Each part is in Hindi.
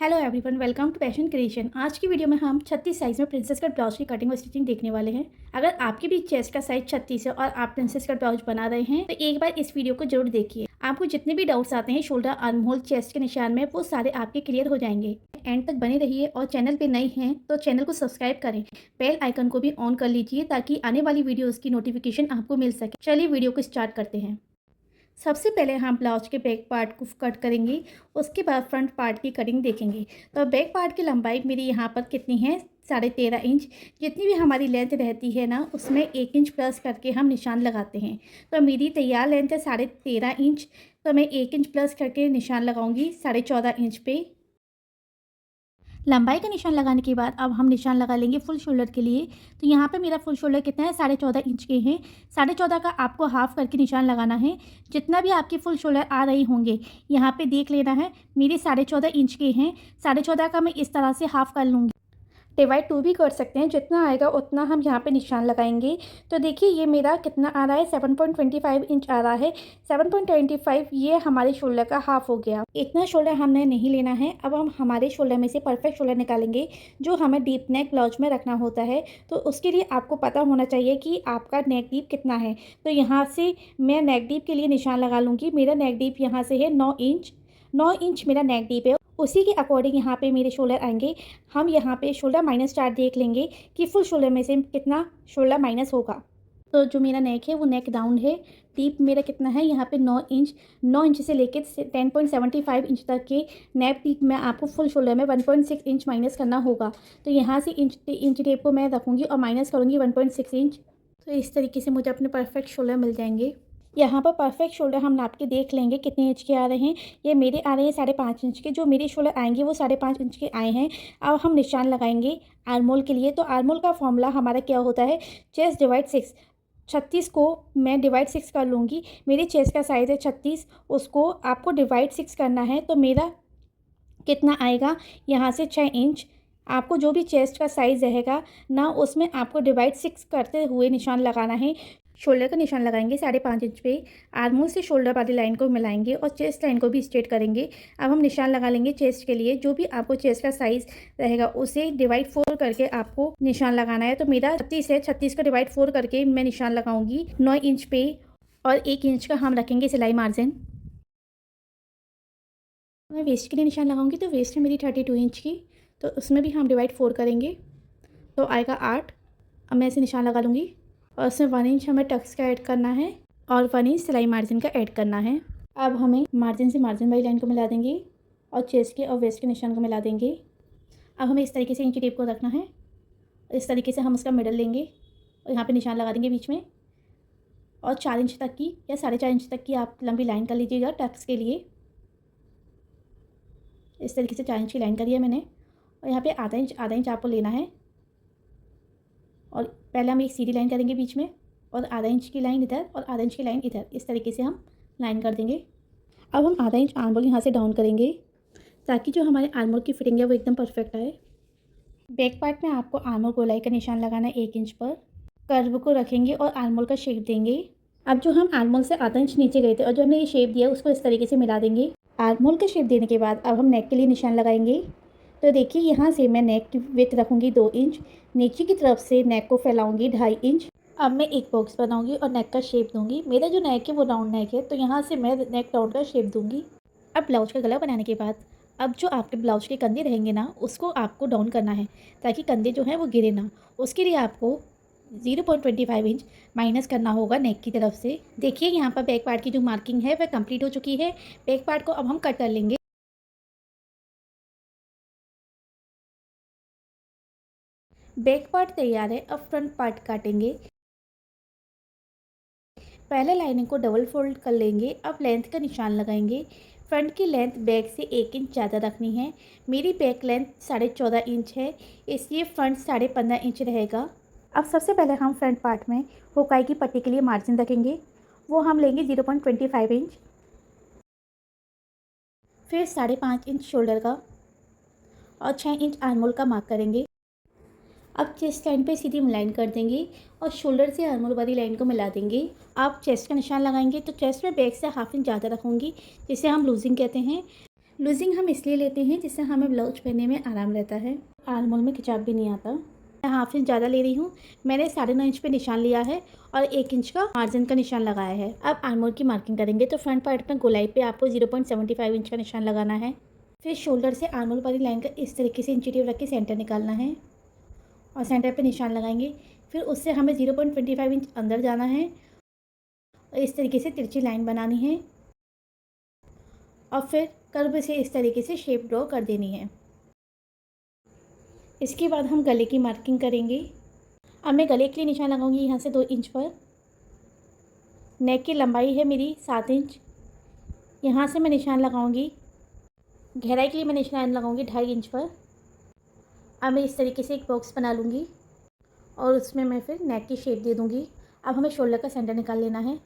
Hello everyone, welcome to passion creation. आज की वीडियो में हम 36 साइज़ में प्रिंसेस कट ब्लाउज की कटिंग और स्टिचिंग देखने वाले हैं। अगर आपके भी चेस्ट का साइज 36 है और आप प्रिंसेस कट ब्लाउज बना रहे हैं तो एक बार इस वीडियो को जरूर देखिए। आपको जितने भी डाउट्स आते हैं शोल्डर, आर्म होल, चेस्ट के निशान में, वो सारे आपके क्लियर हो जाएंगे। एंड तक बने रहिए और चैनल पे नए हैं तो चैनल को सब्सक्राइब करें, बेल आइकन को भी ऑन कर लीजिए ताकि आने वाली वीडियोज़ की नोटिफिकेशन आपको मिल सके। चलिए वीडियो को स्टार्ट करते हैं। सबसे पहले हम ब्लाउज के बैक पार्ट को कट करेंगे, उसके बाद फ्रंट पार्ट की कटिंग देखेंगे। तो बैक पार्ट की लंबाई मेरी यहाँ पर कितनी है, 13.5 इंच। जितनी भी हमारी लेंथ रहती है ना, उसमें 1 इंच प्लस करके हम निशान लगाते हैं। तो मेरी तैयार लेंथ है 13.5 इंच, तो मैं 1 इंच प्लस करके निशान लगाऊंगी 14.5 इंच पे। लंबाई का निशान लगाने के बाद अब हम निशान लगा लेंगे फुल शोल्डर के लिए। तो यहाँ पे मेरा फुल शोल्डर कितना है, 14.5 इंच के हैं। 14.5 का आपको हाफ करके निशान लगाना है। जितना भी आपके फुल शोल्डर आ रही होंगे यहाँ पे देख लेना है। मेरे 14.5 इंच के हैं, 14.5 का मैं इस तरह से हाफ कर लूँगी। डिवाइड 2 भी कर सकते हैं, जितना आएगा उतना हम यहाँ पे निशान लगाएंगे। तो देखिए ये मेरा कितना आ रहा है, 7.25 इंच आ रहा है। 7.25 ये हमारे शोल्डर का हाफ हो गया। इतना शोल्डर हमें नहीं लेना है। अब हम हमारे शोल्डर में से परफेक्ट शोल्डर निकालेंगे जो हमें डीप नेक ब्लाउज में रखना होता है। तो उसके लिए आपको पता होना चाहिए कि आपका नेक डीप कितना है। तो यहाँ से मैं नेक डीप के लिए निशान लगा लूँगी। मेरा नेक डीप यहाँ से है 9 इंच। 9 इंच मेरा नेक डीप है। उसी के अकॉर्डिंग यहाँ पे मेरे शोल्डर आएंगे। हम यहाँ पे शोल्डर माइनस चार्ट देख लेंगे कि फुल शोल्डर में से कितना शोल्डर माइनस होगा। तो जो मेरा नेक है वो नेक राउंड है। डीप मेरा कितना है यहाँ पे 9 इंच। 9 इंच से लेकर 10.75 इंच तक के नेक डीप में आपको फुल शोल्डर में 1.6 इंच माइनस करना होगा। तो यहाँ से इंच टेप को मैं रखूँगी और माइनस करूँगी 1.6 इंच। तो इस तरीके से मुझे अपने परफेक्ट शोल्डर मिल जाएंगे। यहाँ पर परफेक्ट शोल्डर हम नाप के देख लेंगे कितने इंच के आ रहे हैं। ये मेरे आ रहे हैं 5.5 इंच के। जो मेरे शोल्डर आएंगे वो 5.5 इंच के आए हैं। अब हम निशान लगाएंगे आर्मोल के लिए। तो आर्मोल का फॉर्मूला हमारा क्या होता है, चेस्ट डिवाइड 6। 36 को मैं डिवाइड 6 कर लूँगी। मेरे चेस्ट का साइज़ है 36, उसको आपको डिवाइड 6 करना है। तो मेरा कितना आएगा, यहाँ से 6 इंच। आपको जो भी चेस्ट का साइज़ रहेगा ना, उसमें आपको डिवाइड 6 करते हुए निशान लगाना है। शोल्डर का निशान लगाएंगे 5.5 इंच पे। आर्मोल से शोल्डर वाली लाइन को मिलाएंगे और चेस्ट लाइन को भी स्ट्रेट करेंगे। अब हम निशान लगा लेंगे चेस्ट के लिए। जो भी आपको चेस्ट का साइज़ रहेगा उसे डिवाइड 4 करके आपको निशान लगाना है। तो मेरा 36 है, 36 का डिवाइड 4 करके मैं निशान लगाऊंगी 9 इंच पे। और 1 इंच का हम रखेंगे सिलाई मार्जिन। मैं वेस्ट के लिए निशान लगाऊंगी। तो वेस्ट है मेरी 32 इंच की, तो उसमें भी हम डिवाइड 4 करेंगे तो आएगा 8। अब मैं इसे निशान लगा लूँगी और उसमें 1 इंच हमें टक्स का ऐड करना है और 1 इंच सिलाई मार्जिन का ऐड करना है। अब हमें मार्जिन से मार्जिन वाली लाइन को मिला देंगे और चेस्ट के और वेस्ट के निशान को मिला देंगे। अब हमें इस तरीके से इंची टेप को रखना है। इस तरीके से हम उसका मिडल लेंगे और यहाँ पे निशान लगा देंगे बीच में। और 4 इंच तक की या 4.5 इंच तक की आप लंबी लाइन कर लीजिएगा टक्स के लिए। इस तरीके से 4 इंच की लाइन करी है मैंने। और यहाँ पे आधा इंच आपको लेना है। और पहले हम एक सीधी लाइन करेंगे बीच में और आधा इंच की लाइन इधर और आधा इंच की लाइन इधर। इस तरीके से हम लाइन कर देंगे। अब हम आधा इंच आर्महोल यहाँ से डाउन करेंगे ताकि जो हमारे आर्महोल की फिटिंग है वो एकदम परफेक्ट आए। बैक पार्ट में आपको आर्महोल गोलाई का निशान लगाना है 1 इंच पर। कर्व को रखेंगे और आर्महोल का शेप देंगे। अब जो हम आर्महोल से आधा इंच नीचे गए थे और जो हमने ये शेप दिया उसको इस तरीके से मिला देंगे। आर्महोल का शेप देने के बाद अब हम नेक के लिए निशान लगाएंगे। तो देखिए यहाँ से मैं नेक की विड्थ रखूँगी 2 इंच। नीचे की तरफ से नेक को फैलाऊंगी 2.5 इंच। अब मैं एक बॉक्स बनाऊंगी और नेक का शेप दूंगी। मेरा जो नेक है वो राउंड नेक है, तो यहाँ से मैं नेक राउंड का शेप दूंगी। अब ब्लाउज का गला बनाने के बाद अब जो आपके ब्लाउज के कंधे रहेंगे ना, उसको आपको डाउन करना है ताकि कंधे जो है वो गिरे ना। उसके लिए आपको 0.25 इंच माइनस करना होगा नेक की तरफ से। देखिए यहाँ पर बैक पार्ट की जो मार्किंग है वह कंप्लीट हो चुकी है। बैक पार्ट को अब हम कट कर लेंगे। बैक पार्ट तैयार है, अब फ्रंट पार्ट काटेंगे। पहले लाइनिंग को डबल फोल्ड कर लेंगे। अब लेंथ का निशान लगाएंगे। फ्रंट की लेंथ बैक से 1 इंच ज़्यादा रखनी है। मेरी बैक लेंथ 14.5 इंच है, इसलिए फ्रंट 15.5 इंच रहेगा। अब सबसे पहले हम फ्रंट पार्ट में हुकाई की पट्टी के लिए मार्जिन रखेंगे, वो हम लेंगे 0.25 इंच। फिर 5.5 इंच शोल्डर का और 6 इंच आर्महोल का मार्क करेंगे। अब चेस्ट लाइन पे सीधी लाइन कर देंगे और शोल्डर से आर्महोल वाली लाइन को मिला देंगे। आप चेस्ट का निशान लगाएंगे तो चेस्ट में बैक से हाफ इंच ज़्यादा रखूँगी, जिसे हम लूजिंग कहते हैं। लूजिंग हम इसलिए लेते हैं जिससे हमें ब्लाउज पहनने में आराम रहता है, आर्म होल में खिंचाव भी नहीं आता। मैं हाफ इंच ज़्यादा ले रही हूँ। मैंने 9.5 इंच पे निशान लिया है और 1 इंच का मार्जिन का निशान लगाया है। अब आर्म होल की मार्किंग करेंगे तो फ्रंट पार्ट में गोलाई पे आपको 0.75 इंच का निशान लगाना है। फिर शोल्डर से आर्म होल वाली लाइन का इस तरीके से इंची टेप रख के सेंटर निकालना है और सेंटर पे निशान लगाएंगे। फिर उससे हमें 0.25 इंच अंदर जाना है और इस तरीके से तिरछी लाइन बनानी है और फिर कर्व से इस तरीके से शेप ड्रॉ कर देनी है। इसके बाद हम गले की मार्किंग करेंगे। अब मैं गले के लिए निशान लगाऊंगी यहाँ से 2 इंच पर। नेक की लंबाई है मेरी 7 इंच। यहाँ से मैं निशान लगाऊंगी। गहराई के लिए मैं निशान लगाऊंगी 2.5 इंच पर। अब मैं इस तरीके से एक बॉक्स बना लूँगी और उसमें मैं फिर नेक की शेप दे दूँगी। अब हमें शोल्डर का सेंटर निकाल लेना है।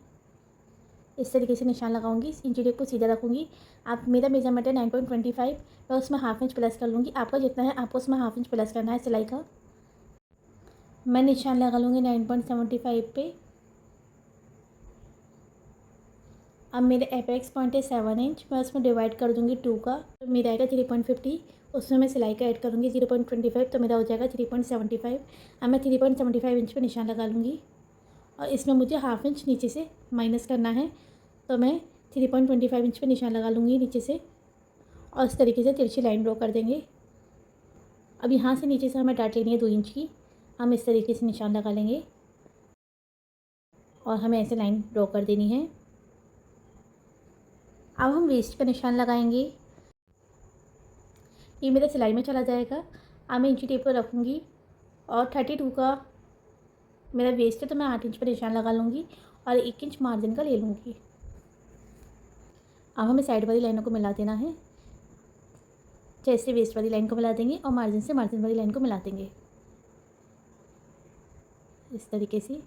इस तरीके से निशान लगाऊंगी, इंची टेप को सीधा रखूँगी। आप मेरा मेजरमेंट है 9.25, मैं उसमें हाफ इंच प्लस कर लूँगी। आपका जितना है आपको उसमें हाफ इंच प्लस करना है सिलाई का। मैं निशान लगा लूँगी 9.75 पे। अब मेरे एपेक्स पॉइंट है 7 इंच, मैं उसमें डिवाइड कर दूँगी 2 का, तो मेरा आएगा 3.50। उसमें मैं सिलाई का ऐड करूँगी 0.25, तो मेरा हो जाएगा 3.75। अब मैं 3.75 इंच पे निशान लगा लूँगी और इसमें मुझे हाफ इंच नीचे से माइनस करना है, तो मैं 3.25 इंच पे निशान लगा लूँगी नीचे से और इस तरीके से तिरछी लाइन ड्रॉ कर देंगे। अब यहाँ से नीचे से हमें डाट लेनी है 2 इंच की। हम इस तरीके से निशान लगा लेंगे और हमें ऐसे लाइन ड्रॉ कर देनी है। अब हम वेस्ट का निशान लगाएंगे। ये मेरे सिलाई में चला जाएगा। अब मैं इंची टेप पर रखूँगी और 32 का मेरा वेस्ट है, तो मैं 8 इंच पर निशान लगा लूँगी और 1 इंच मार्जिन का ले लूँगी। अब हमें साइड वाली लाइनों को मिला देना है। चेस्ट से वेस्ट वाली लाइन को मिला देंगे और मार्जिन से मार्जिन वाली लाइन को मिला देंगे इस तरीके से।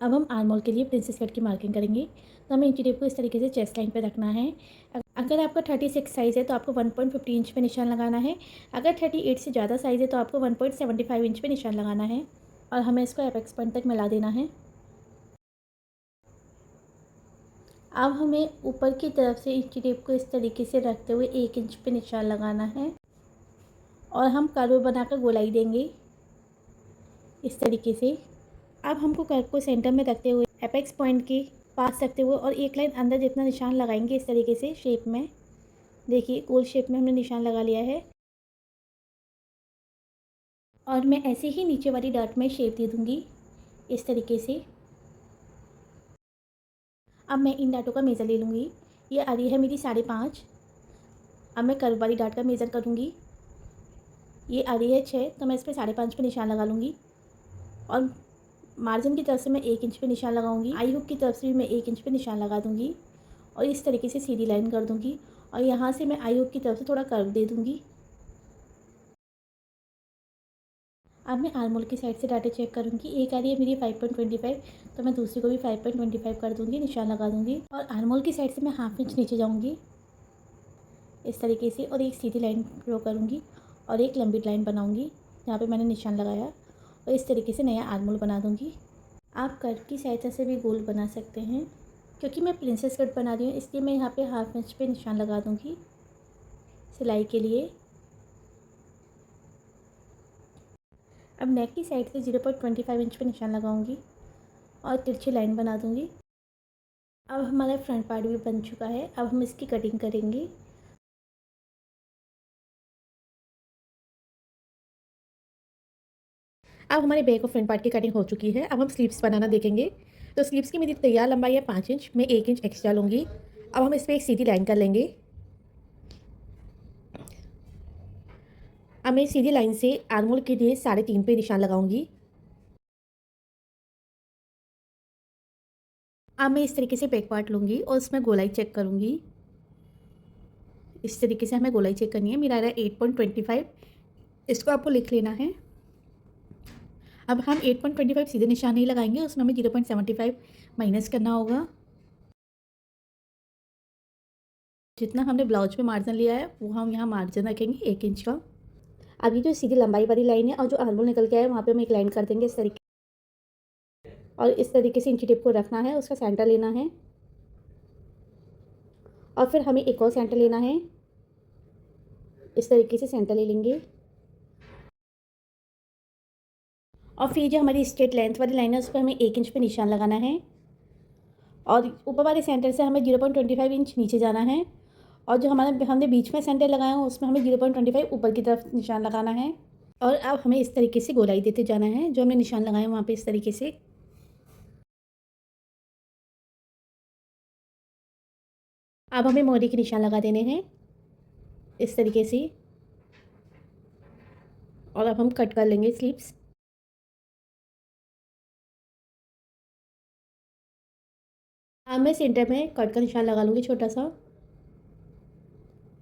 अब हम आर्म होल के लिए प्रिंसेस कट की मार्किंग करेंगे, तो हमें इंची टेप को इस तरीके से चेस्ट लाइन पे रखना है। अगर आपका 36 साइज़ है तो आपको 1.50 इंच पे निशान लगाना है। अगर 38 से ज़्यादा साइज़ है तो आपको 1.75 इंच पे निशान लगाना है और हमें इसको एपेक्स पॉइंट तक मिला देना है। अब हमें ऊपर की तरफ से इंची टेप को इस तरीके से रखते हुए 1 इंच पे निशान लगाना है और हम कर्व बनाकर गोलाई देंगे इस तरीके से। अब हमको कर्व को सेंटर में रखते हुए एपेक्स पॉइंट के पास रखते हुए और एक लाइन अंदर जितना निशान लगाएंगे इस तरीके से शेप में। देखिए गोल शेप में हमने निशान लगा लिया है और मैं ऐसे ही नीचे वाली डॉट में शेप दे दूँगी इस तरीके से। अब मैं इन डाटों का मेज़र ले लूँगी। ये आ रही है मेरी 5.5। अब मैं कर्व वाली डाट का मेज़र करूँगी। ये आ रही है 6, तो मैं इस पर 5.5 पे निशान लगा लूँगी और मार्जिन की तरफ से मैं 1 इंच पे निशान लगाऊंगी। आई हुक की तरफ से भी मैं 1 इंच पे निशान लगा दूँगी और इस तरीके से सीधी लाइन कर दूँगी और यहाँ से मैं आई हुक की तरफ से थोड़ा कर्व दे दूँगी। अब मैं आर्म होल की साइड से डाटे चेक करूँगी। एक आ रही है मेरी 5.25, तो मैं दूसरी को भी 5.25 कर दूँगी, निशान लगा दूँगी और आर्म होल की साइड से मैं हाफ इंच नीचे जाऊँगी इस तरीके से और एक सीधी लाइन ड्रॉ करूँगी और एक लंबी लाइन बनाऊँगी जहाँ पे मैंने निशान लगाया और इस तरीके से नया आर्म होल बना दूँगी। आप कर्व की सहायता से भी गोल बना सकते हैं। क्योंकि मैं प्रिंसेस कट बना रही हूँ इसलिए मैं यहाँ पे हाफ इंच पे निशान लगा दूँगी सिलाई के लिए। अब नेक की साइड से 0.25 इंच पे निशान लगाऊंगी और तिरछी लाइन बना दूँगी। अब हमारा फ्रंट पार्ट भी बन चुका है। अब हम इसकी कटिंग करेंगे। अब हमारे बैक और फ्रंट पार्ट की कटिंग हो चुकी है। अब हम स्लीव्स बनाना देखेंगे। तो स्लीव्स की मेरी तैयार लंबाई है 5 इंच, मैं 1 इंच एक्स्ट्रा लूँगी। अब हम इस पर एक सीधी लाइन कर लेंगे। अब मैं सीधी लाइन से आर्म होल के लिए 3.5 पे निशान लगाऊंगी। अब मैं इस तरीके से बैक पार्ट लूँगी और उसमें गोलाई चेक करूँगी। इस तरीके से हमें गोलाई चेक करनी है। मेरा आ रहा है 8.25, इसको आपको लिख लेना है। अब हम 8.25 सीधे निशान नहीं लगाएंगे, उसमें हमें 0.75 माइनस करना होगा। जितना हमने ब्लाउज पे मार्जिन लिया है वो हम यहाँ मार्जिन रखेंगे 1 इंच का। अब ये जो सीधी लंबाई वाली लाइन है और जो आर्म होल निकल के आया है वहाँ पे हम एक लाइन कर देंगे इस तरीके, और इस तरीके से इंची टेप को रखना है, उसका सेंटर लेना है और फिर हमें एक और सेंटर लेना है। इस तरीके से सेंटर ले लेंगे और फिर जो हमारी स्ट्रेट लेंथ वाली लाइन है उस पर हमें 1 इंच पे निशान लगाना है और ऊपर वाले सेंटर से हमें 0.25 इंच नीचे जाना है और जो हमारे हमने बीच में सेंटर लगाया हो उसमें हमें 0.25 ऊपर की तरफ निशान लगाना है। और अब हमें इस तरीके से गोलाई देते जाना है, जो हमने निशान लगाया वहाँ पे इस तरीके से। अब हमें मोहरी के निशान लगा देने हैं इस तरीके से और अब हम कट कर लेंगे स्लीव्स। अब मैं सेंटर में कट का निशान लगा लूँगी छोटा सा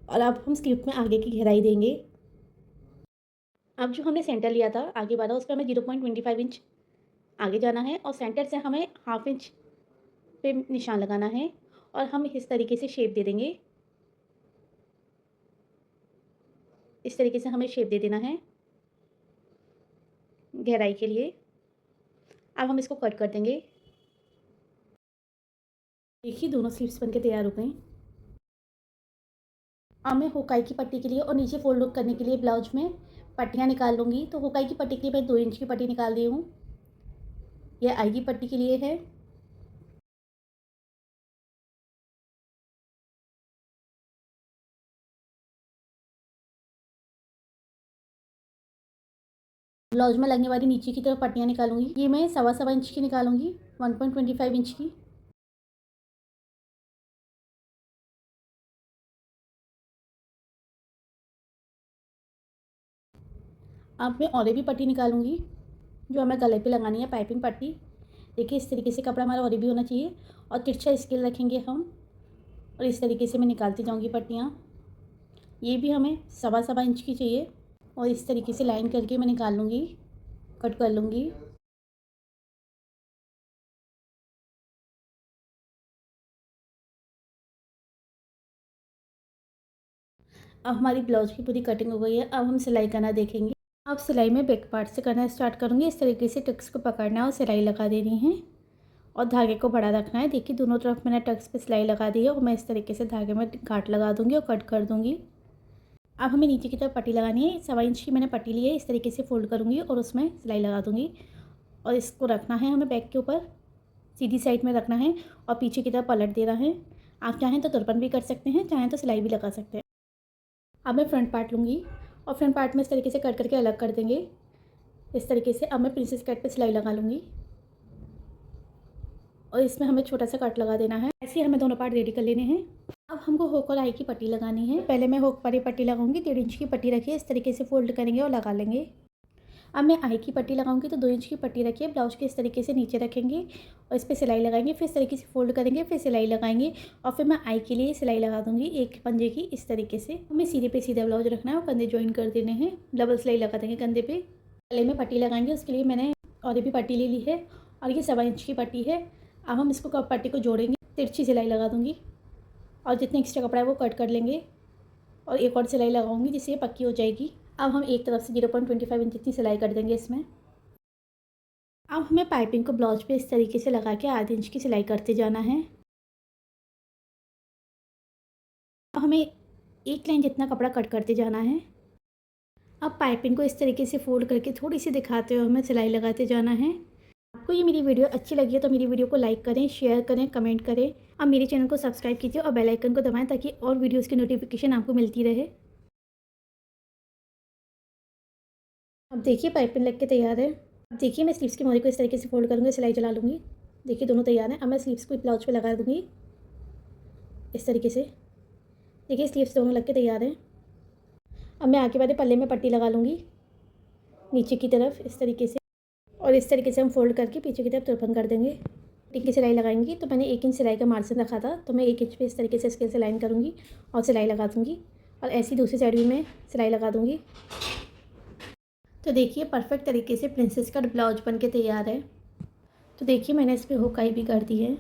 और अब हम स्लीव में आगे की गहराई देंगे। अब जो हमने सेंटर लिया था आगे वाला उस पर हमें 0.25 इंच आगे जाना है और सेंटर से हमें हाफ इंच पे निशान लगाना है और हम इस तरीके से शेप दे देंगे। इस तरीके से हमें शेप दे देना है गहराई के लिए। अब हम इसको कट कर देंगे। देखिए दोनों स्लीव्स बनके तैयार हो गई। अब मैं हुकाई की पट्टी के लिए और नीचे फोल्ड करने के लिए ब्लाउज में पट्टियाँ निकाल लूँगी। तो हुकाई की पट्टी के लिए मैं 2 इंच की पट्टी निकाल दी हूँ। यह आई की पट्टी के लिए है। ब्लाउज में लगने वाली नीचे की तरफ पट्टियाँ निकालूंगी। ये मैं 1.25 इंच की निकालूंगी, 1.25 इंच की। अब मैं और भी पट्टी निकालूंगी जो हमें गले पे लगानी है, पाइपिंग पट्टी। देखिए इस तरीके से कपड़ा हमारा और भी होना चाहिए और तिरछा स्केल रखेंगे हम और इस तरीके से मैं निकालती जाऊंगी पट्टियाँ। ये भी हमें 1.25 इंच की चाहिए और इस तरीके से लाइन करके मैं निकाल लूँगी, कट कर लूँगी। अब हमारी ब्लाउज की पूरी कटिंग हो गई है। अब हम सिलाई करना देखेंगे। अब सिलाई में बैक पार्ट से करना स्टार्ट करूँगी। इस तरीके से टक्स को पकड़ना है और सिलाई लगा देनी है और धागे को बड़ा रखना है। देखिए दोनों तरफ मैंने टक्स पे सिलाई लगा दी है और मैं इस तरीके से धागे में गांठ लगा दूँगी और कट कर दूँगी। अब हमें नीचे की तरफ पट्टी लगानी है। 1.25 इंच की मैंने पट्टी ली है। इस तरीके से फोल्ड करूँगी और उसमें सिलाई लगा दूँगी और इसको रखना है हमें बैक के ऊपर, सीधी साइड में रखना है और पीछे की तरफ पलट देना है। आप चाहें तो तुरपन भी कर सकते हैं, चाहें तो सिलाई भी लगा सकते हैं। अब मैं फ्रंट पार्ट लूँगी और फ्रंट पार्ट में इस तरीके से कट करके अलग कर देंगे। इस तरीके से अब मैं प्रिंसेस कट पे सिलाई लगा लूँगी और इसमें हमें छोटा सा कट लगा देना है। ऐसे ही हमें दोनों पार्ट रेडी कर लेने हैं। अब हमको होक और आई की पट्टी लगानी है। पहले मैं होक पर ही पट्टी लगाऊंगी। 1.5 इंच की पट्टी रखिए, इस तरीके से फोल्ड करेंगे और लगा लेंगे। अब मैं आई की पट्टी लगाऊंगी तो 2 इंच की पट्टी रखिए, ब्लाउज के इस तरीके से नीचे रखेंगे और इस पर सिलाई लगाएंगे। फिर इस तरीके से फोल्ड करेंगे, फिर सिलाई लगाएंगे और फिर मैं आई के लिए सिलाई लगा दूंगी एक पंजे की इस तरीके से। हमें सीधे पे सीधा ब्लाउज रखना है और कंधे ज्वाइन कर देने हैं। डबल सिलाई लगा देंगे कंधे पे। गले में पट्टी लगाएंगे, उसके लिए मैंने और भी पट्टी ले ली है और ये 1.25 इंच की पट्टी है। अब हम इसको पट्टी को जोड़ेंगे, तिरछी सिलाई लगा दूँगी और जितने एक्स्ट्रा कपड़ा है वो कट कर लेंगे और एक और सिलाई लगाऊंगी जिससे ये पक्की हो जाएगी। अब हम एक तरफ से 0.25 इंच जितनी सिलाई कर देंगे इसमें। अब हमें पाइपिंग को ब्लाउज पे इस तरीके से लगा के आधे इंच की सिलाई करते जाना है। अब हमें एक लाइन जितना कपड़ा कट करते जाना है। अब पाइपिंग को इस तरीके से फोल्ड करके थोड़ी सी दिखाते हुए हमें सिलाई लगाते जाना है। आपको ये मेरी वीडियो अच्छी लगी है तो मेरी वीडियो को लाइक करें, शेयर करें, कमेंट करें। अब मेरे चैनल को सब्सक्राइब कीजिए और बेल आइकन को दबाएं ताकि और वीडियोज़ की नोटिफिकेशन आपको मिलती रहे। अब देखिए पाइपिंग लग के तैयार है। अब देखिए मैं स्लीव्स की मोहरी को इस तरीके से फोल्ड करूँगी, सिलाई चला लूँगी। देखिए दोनों तैयार हैं। अब मैं स्लीव्स को ब्लाउज पे लगा दूँगी इस तरीके से। देखिए स्लीव्स दोनों लग के तैयार हैं। अब मैं आगे वाले पल्ले में पट्टी लगा लूँगी नीचे की तरफ इस तरीके से और इस तरीके से हम फोल्ड करके पीछे की तरफ तुरपन कर देंगे। पट्टी की सिलाई लगाएंगी तो मैंने 1 इंच सिलाई का मार्जिन रखा था तो मैं 1 इंच पे इस तरीके से स्केल से लाइन करूँगी और सिलाई लगा दूँगी और ऐसी दूसरी साइड भी मैं सिलाई लगा दूँगी। तो देखिए परफेक्ट तरीके से प्रिंसेस कट ब्लाउज बन के तैयार है। तो देखिए मैंने इस पर हुक आई भी कर दी है।